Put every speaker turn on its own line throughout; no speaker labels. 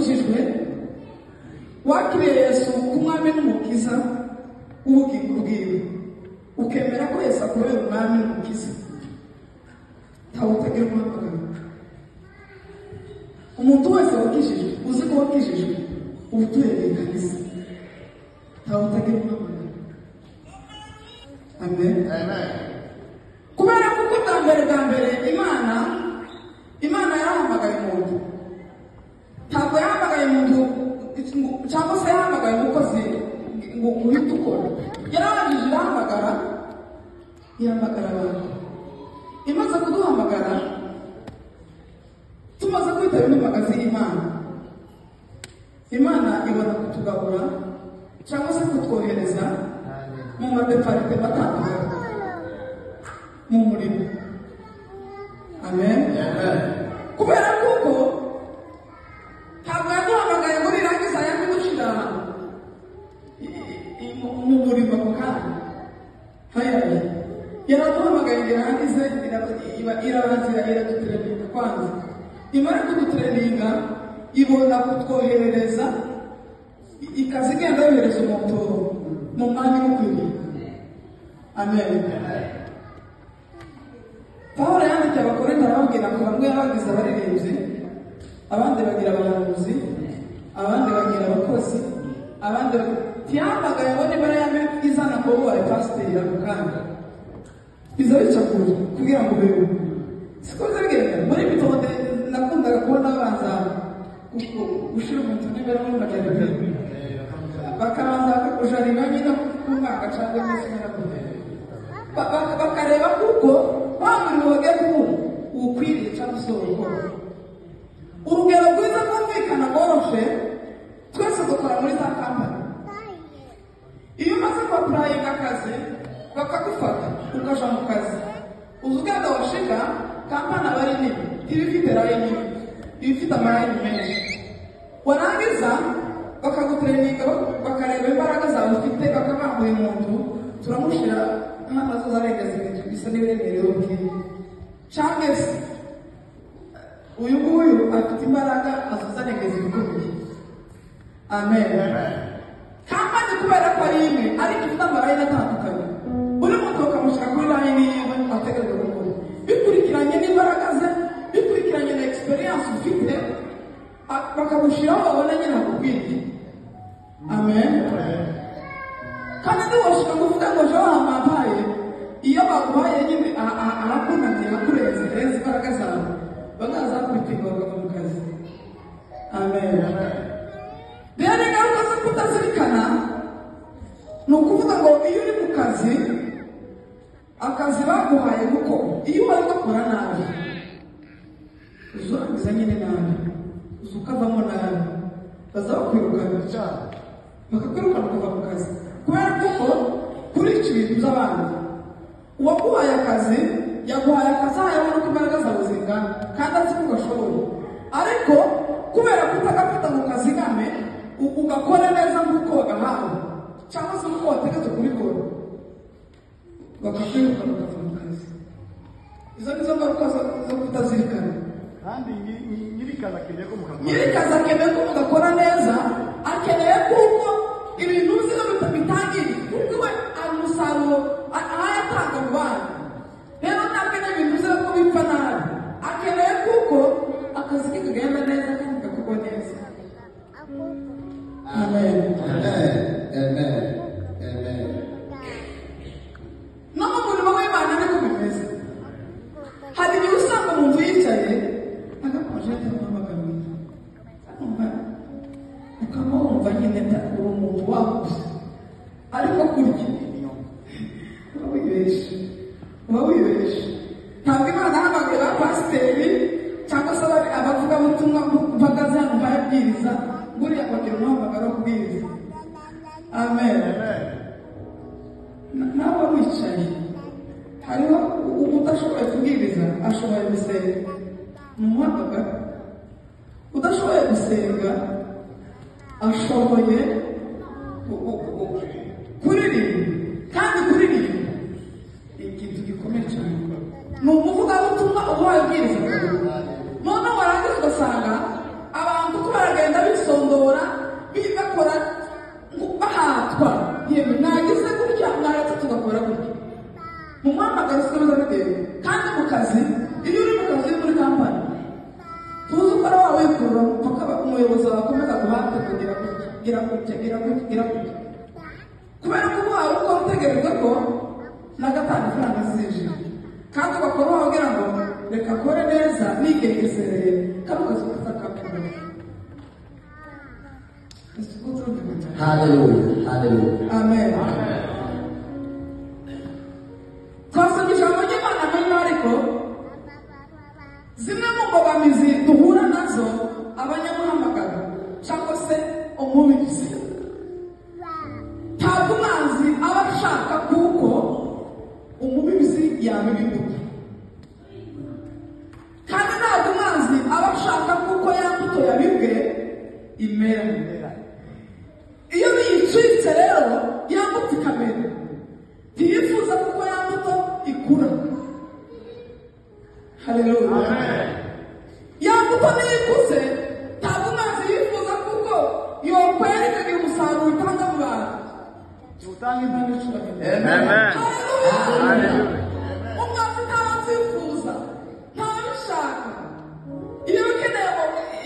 wakijijwe wakiriye Yesu kumwami n'umukiza w'ubugingo bwiwe ukemera ko Yesu akubera umwami n'umukiza ntawe utagira umuhamagaro. Umuntu wese wakijijwe uzi ko wakijijwe uba utuye kanisa ntawe utagira umuhamagaro. Amen. Kubera kuko bwa mbere Imana yahamagaye umuntu, ntabwo yahamagaye umuntu cyangwa se yahamagaye umukozi ngo uhite ukora. Yarabanje ihamagara abantu. Imaze kuduhamagara tumaze kwitaba impamagazi Imana ibona kutugabura cyangwa se kutwohereza mu madeparite batandukanye mu murimo. Amen. Kubera kuko ntabwo yaduhamagaye muri rangiza yakudushira mu murimo ako kanya. Hayari yaraduhamagaye irangize irabanzira iradutereninga kwanza. Imara kudutereninga ibona kutwoherereza ikaza igenda yohereza umuntu mu mwanya w'ukwiriye. Amen. Pawulo yandikiye Abakorinto arababwira ngo bamwe bagize abaririmbyi, abandi bagira abahanuzi, abandi bagira abakozi, abandi tihamagaye ngo nibara yame izana ko ubaye pasiteri ako kanya biza bicakura kugira ngo beho. Siko zagenda muri bitonde nakundaga kubona abanza gushira umuntu nibara mu magana bakabanza bakakujarira nyine kumwaka cyangwa se bakareba kuko wamuri woge ukwiriye cyangwa se urukora. Urugero rwiza rwumvikana rworoshe twese dukora muri za kampani. Iyo umaze kwapurayinga akazi bakagufata ukaja mu kazi uzi ugenda washiga kampani aba ari nini iba ifite layini iba ifite amarayini menshi. Warangiza bakagutereninga bakareba imbaraga zawe ufite bakabambuye umuntu turamushyira nk'amazu zarengeza ibintu bisa n'ibiremereye ubwiye cyangwa se uyu nguyu afite imbaraga azazarengeza ibikomeye. Amen. Kampani kubera ko ari imwe ariko ifite amarayini atandukanye buri muntu bakamushyira kuri layini yiwe ategereza gukora bikurikiranye n'imbaraga ze bikurikiranye na experience ufite bakagushyiraho babona nyine akubwiriye. Amen. Kandi ntiwashaka kuvuga ngo ejo wampaye iyo baguhaye nyine arakunaniye akureze reza imbaraga zawe bagazakurikirwa bakava mu kazi. Amen. Rero ingaruka zo kutazirikana ni ukuvuga ngo iyo uri mu kazi akazi baguhaye gukora iyo wari gukora nabi uzurangiza nyine nabi ukavamo nabi bazakwirukana cyane bakakwirukana ukava mu kazi kubera kuko kurica ibintu by'abandi. Uwaguhaye akazi yaguhaye akazi ayabona uko imbaraga zawe zingana kandi azi ko ugashoboye, ariko kubera kutagafata mu kazi game ugakora neza nk'uko wagahawe cyangwa se nk'uko wategetse kubikora bakakwirukana ukava mu kazi. Izo nizo ngaruka zo kutazirikana. Kandi nyirikazi akeneye ko mugakora neza, akeneye kuko ibintu uzi no bitangiriye kuko we ari umusaruro ayatanga mu bandi. Rero ntakeneye ibintu uzi ko bipfa nabi, akeneye kuko akazi ke kagenda neza kandi gakorwa neza. Amen. No mu murimo w'Imana niko bimeze. Hari igihe usanga umuntu yicaye agakomajete n'amagambo ukaba wumva nyine uri umuntu waguze, ariko kurya uba wibeshe. Ntabwo Imana yahamagaye ba pasiteri cyangwa se abavugabutumwa mpagaze hano bayabwiriza buriya bagira umuhamagaro wo kubwiriza. Amen. Nawe wicaye hariho udashoboye kubwiriza ashoboye gusenga mu muhamagaro, udashoboye gusenga ashoboye kuririmba. Kandi kuririmba ikintu gikomeye cyane, ni umuvugabutumwa uba wabwiriza. Noneho warangiza ugasanga abantu kubera biragenda bisondora bigakora bahatwa yewe nagize gutya mwaretse tugakora gutya mu muhamagaro sikubiza bitewe kandi mu kazi iyo uri mu kazi muri kampani tuzi ukora wawe wikura mpaka umuyobozi wakomeza guhate kugira gutya kubera ko wawe uko utegereza ko na gatanu ifaranga zije kandi ugakora wawe ugira ngo reka akore neza nigengesereye kano kazi katakamenya.
Hallelujah. Hallelujah.
Amen. Twasomye ijambo ry'Imana muri Mariko, zimwe mu mbogamizi duhura nazo abanyamuhamagaro cyangwa se umubirizi. Ntabwo umwanzi aba ashaka kuko umubirizi yabibibuka, kandi ntabwo umwanzi aba ashaka kuko ya mbuto yabibwe imera. Iyo biyicitse rero yambuto ikamera, ntiyifuza kuko yambuto ikura. Haleluya. Yambuto niyikuze ntabwo umwanzi yifuza kuko yokwera ikagira umusaruro utanga mu bantu. Utanga impano icumi. Haleluya. Umwanzi ntabyifuza, ntabishaka. Iyo ukeneye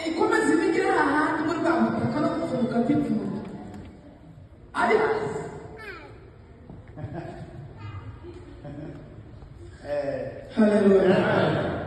ikomeza imigire ahandi muri bwa butaka no gufunguka kw'ipfundo. Hallelujah.